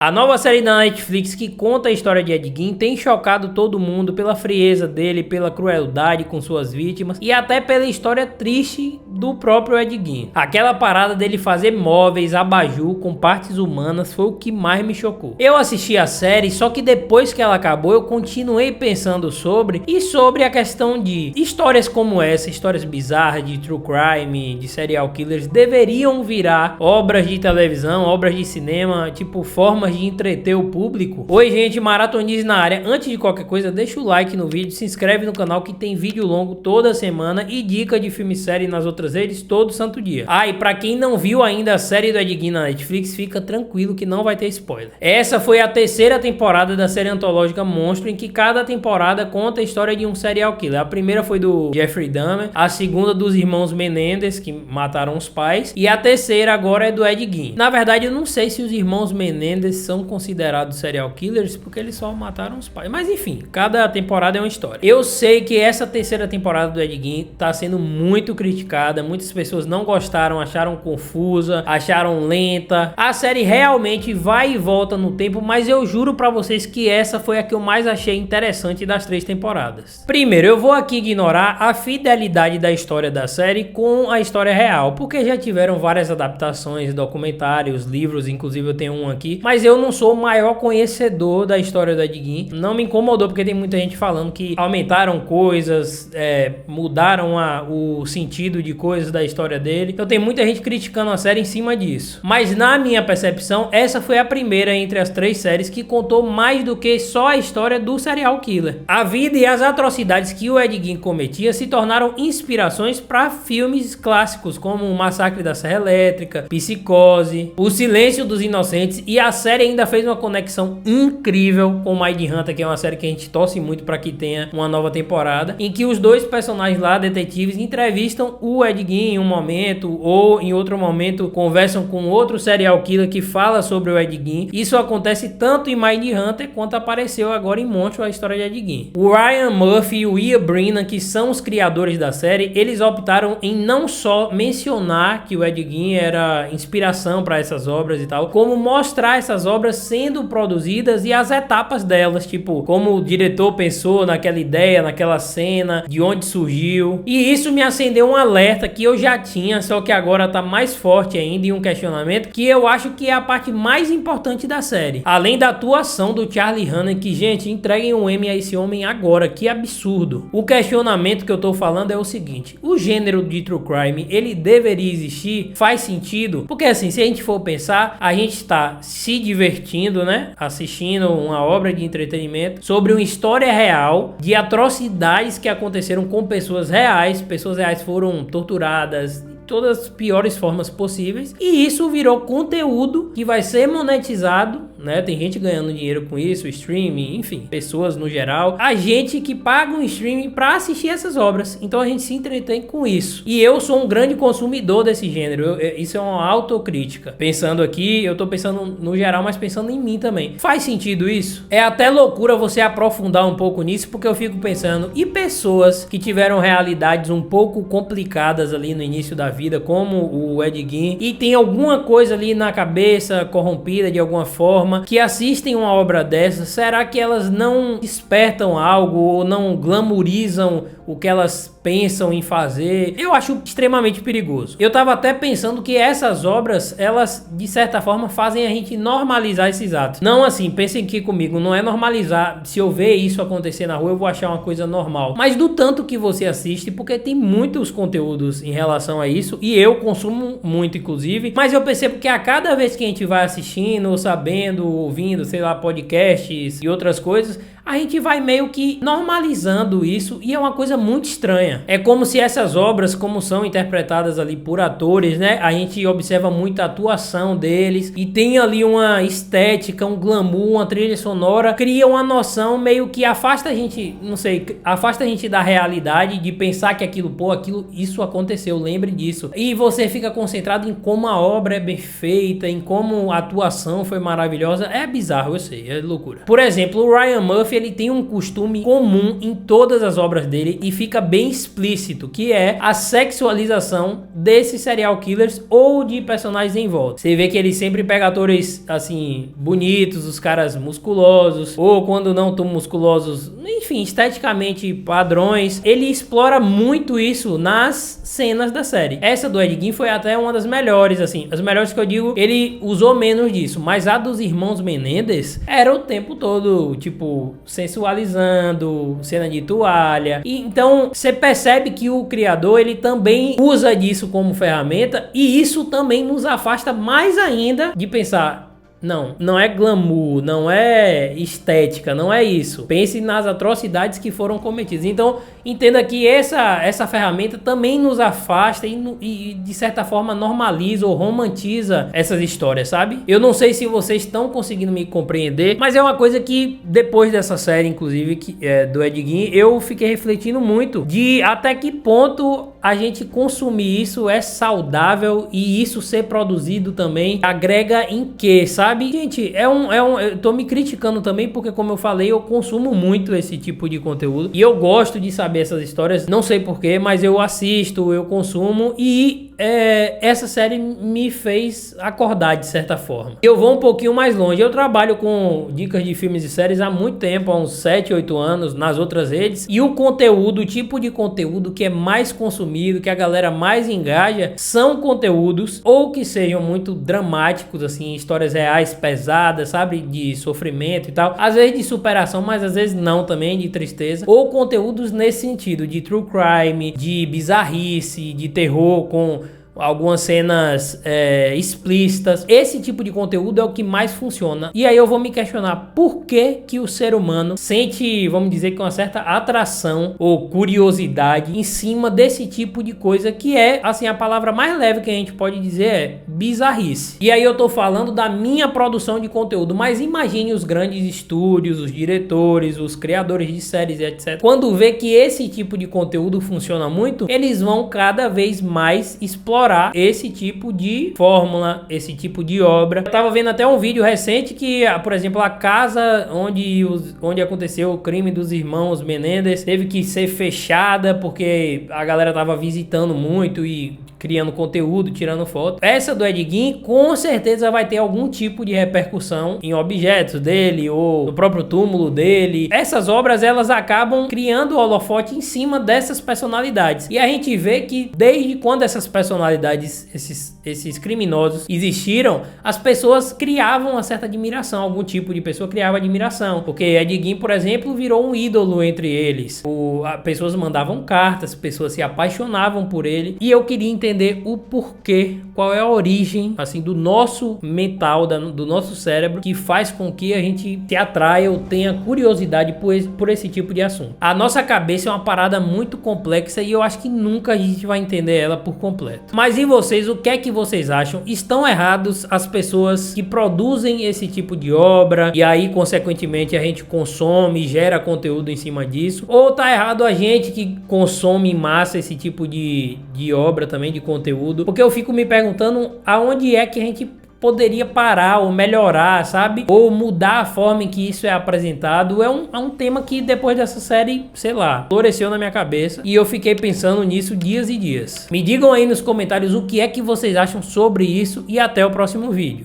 A nova série da Netflix que conta a história de Ed Gein tem chocado todo mundo pela frieza dele, pela crueldade com suas vítimas e até pela história triste do próprio Ed Gein. Aquela parada dele fazer móveis abajur com partes humanas foi o que mais me chocou. Eu assisti a série, só que depois que ela acabou eu continuei pensando sobre a questão de histórias como essa, histórias bizarras de true crime, de serial killers, deveriam virar obras de televisão, obras de cinema, tipo formas de entreter o público. Oi gente, Maratonize na área. Antes de qualquer coisa, deixa o like no vídeo, se inscreve no canal que tem vídeo longo toda semana e dica de filme e série nas outras redes todo santo dia. Ah, e pra quem não viu ainda a série do Ed Gein na Netflix, fica tranquilo que não vai ter spoiler. Essa foi a terceira temporada da série antológica Monstro, em que cada temporada conta a história de um serial killer. A primeira foi do Jeffrey Dahmer, a segunda dos irmãos Menendez, que mataram os pais, e a terceira agora é do Ed Gein. Na verdade, eu não sei se os irmãos Menendez são considerados serial killers porque eles só mataram os pais. Mas enfim, cada temporada é uma história. Eu sei que essa terceira temporada do Ed Gein tá sendo muito criticada. Muitas pessoas não gostaram, acharam confusa, acharam lenta. A série realmente vai e volta no tempo, mas eu juro pra vocês que essa foi a que eu mais achei interessante das 3 temporadas. Primeiro, eu vou aqui ignorar a fidelidade da história da série com a história real, porque já tiveram várias adaptações, documentários, livros, inclusive eu tenho um aqui, mas eu não sou o maior conhecedor da história do Ed Gein. Não me incomodou porque tem muita gente falando que aumentaram coisas, mudaram o sentido de coisas da história dele. Então tem muita gente criticando a série em cima disso. Mas na minha percepção, essa foi a primeira entre as 3 séries que contou mais do que só a história do serial killer. A vida e as atrocidades que o Ed Gein cometia se tornaram inspirações para filmes clássicos como O Massacre da Serra Elétrica, Psicose, O Silêncio dos Inocentes, e a série ainda fez uma conexão incrível com Mindhunter, que é uma série que a gente torce muito para que tenha uma nova temporada, em que os 2 personagens lá, detetives, entrevistam o Ed Gein em um momento ou em outro momento conversam com outro serial killer que fala sobre o Ed Gein. Isso acontece tanto em Mindhunter quanto apareceu agora em Monstro, a história de Ed Gein. O Ryan Murphy e o Ian Brennan, que são os criadores da série, eles optaram em não só mencionar que o Ed Gein era inspiração para essas obras e tal, como mostrar essas obras sendo produzidas e as etapas delas, tipo, como o diretor pensou naquela ideia, naquela cena, de onde surgiu. E isso me acendeu um alerta que eu já tinha, só que agora tá mais forte ainda, em um questionamento que eu acho que é a parte mais importante da série. Além da atuação do Charlie Hunnam, que, gente, entreguem um Emmy a esse homem agora, que absurdo. O questionamento que eu tô falando é o seguinte: o gênero de true crime, ele deveria existir? Faz sentido? Porque assim, se a gente for pensar, a gente tá se divertindo, né, assistindo uma obra de entretenimento sobre uma história real de atrocidades que aconteceram com pessoas reais foram torturadas, todas as piores formas possíveis, e isso virou conteúdo que vai ser monetizado, né? Tem gente ganhando dinheiro com isso, streaming, enfim, pessoas no geral, a gente que paga um streaming para assistir essas obras, então a gente se entretém com isso. E eu sou um grande consumidor desse gênero, isso é uma autocrítica. Pensando aqui, eu tô pensando no geral, mas pensando em mim também. Faz sentido isso? É até loucura você aprofundar um pouco nisso, porque eu fico pensando, e pessoas que tiveram realidades um pouco complicadas ali no início da vida, como o Ed Gein, e tem alguma coisa ali na cabeça corrompida de alguma forma, que assistem uma obra dessa, será que elas não despertam algo ou não glamourizam o que elas pensam em fazer? Eu acho extremamente perigoso. Eu tava até pensando que essas obras, elas de certa forma fazem a gente normalizar esses atos. Não assim, pensem aqui comigo, não é normalizar, se eu ver isso acontecer na rua eu vou achar uma coisa normal, mas do tanto que você assiste, porque tem muitos conteúdos em relação a isso, e eu consumo muito inclusive, mas eu percebo que a cada vez que a gente vai assistindo, sabendo, ouvindo, sei lá, podcasts e outras coisas, a gente vai meio que normalizando isso, e é uma coisa muito estranha. É como se essas obras, como são interpretadas ali por atores, né, a gente observa muito a atuação deles, e tem ali uma estética, um glamour, uma trilha sonora, cria uma noção meio que afasta a gente, não sei, afasta a gente da realidade, de pensar que aquilo, isso aconteceu, lembre disso. E você fica concentrado em como a obra é bem feita, em como a atuação foi maravilhosa. É bizarro, eu sei, é loucura. Por exemplo, o Ryan Murphy, ele tem um costume comum em todas as obras dele e fica bem explícito, que é a sexualização desses serial killers ou de personagens em volta. Você vê que ele sempre pega atores assim bonitos, os caras musculosos, ou quando não tão musculosos, enfim, esteticamente padrões. Ele explora muito isso nas cenas da série. Essa do Ed Gein foi até uma das melhores, assim, as melhores que eu digo, ele usou menos disso, mas a dos irmãos Menendez era o tempo todo, tipo, sensualizando, cena de toalha. E então você percebe que o criador, ele também usa disso como ferramenta, e isso também nos afasta mais ainda de pensar: não é glamour, não é estética, não é isso. Pense nas atrocidades que foram cometidas. Então, entenda que essa ferramenta também nos afasta e de certa forma normaliza ou romantiza essas histórias, sabe? Eu não sei se vocês estão conseguindo me compreender, mas é uma coisa que depois dessa série, inclusive, do Ed Gein, eu fiquei refletindo muito de até que ponto a gente consumir isso é saudável e isso ser produzido também agrega em quê, sabe? Gente, eu tô me criticando também porque, como eu falei, eu consumo muito esse tipo de conteúdo e eu gosto de saber essas histórias, não sei porquê, mas eu assisto, eu consumo e essa série me fez acordar de certa forma. Eu vou um pouquinho mais longe, eu trabalho com dicas de filmes e séries há muito tempo, há uns 7, 8 anos nas outras redes, e o conteúdo, o tipo de conteúdo que é mais consumido, que a galera mais engaja, são conteúdos ou que sejam muito dramáticos, assim, histórias reais pesadas, sabe, de sofrimento e tal, às vezes de superação, mas às vezes não também, de tristeza, ou conteúdos nesse sentido, de true crime, de bizarrice, de terror com algumas cenas explícitas. Esse tipo de conteúdo é o que mais funciona. E aí eu vou me questionar por que o ser humano sente, vamos dizer, que uma certa atração ou curiosidade em cima desse tipo de coisa, que é, assim, a palavra mais leve que a gente pode dizer é bizarrice. E aí eu tô falando da minha produção de conteúdo, mas imagine os grandes estúdios, os diretores, os criadores de séries, etc. Quando vê que esse tipo de conteúdo funciona muito, eles vão cada vez mais explorar esse tipo de fórmula, esse tipo de obra. Eu tava vendo até um vídeo recente que, por exemplo, a casa onde aconteceu o crime dos irmãos Menendez teve que ser fechada porque a galera tava visitando muito e criando conteúdo, tirando foto. Essa do Ed Gein com certeza vai ter algum tipo de repercussão em objetos dele ou no próprio túmulo dele. Essas obras, elas acabam criando o holofote em cima dessas personalidades. E a gente vê que desde quando essas personalidades, esses criminosos existiram, as pessoas criavam uma certa admiração, algum tipo de pessoa criava admiração. Porque Ed Gein, por exemplo, virou um ídolo entre eles. Pessoas mandavam cartas, pessoas se apaixonavam por ele. E eu queria entender o porquê, qual é a origem, assim, do nosso mental, do nosso cérebro, que faz com que a gente se atraia ou tenha curiosidade por esse tipo de assunto. A nossa cabeça é uma parada muito complexa e eu acho que nunca a gente vai entender ela por completo. Mas e vocês, o que é que vocês acham? Estão errados as pessoas que produzem esse tipo de obra e aí, consequentemente, a gente consome e gera conteúdo em cima disso? Ou tá errado a gente que consome em massa esse tipo de obra também, de conteúdo? Porque eu fico me perguntando aonde é que a gente poderia parar ou melhorar, sabe? Ou mudar a forma em que isso é apresentado. É um tema que depois dessa série, sei lá, floresceu na minha cabeça e eu fiquei pensando nisso dias e dias. Me digam aí nos comentários o que é que vocês acham sobre isso e até o próximo vídeo.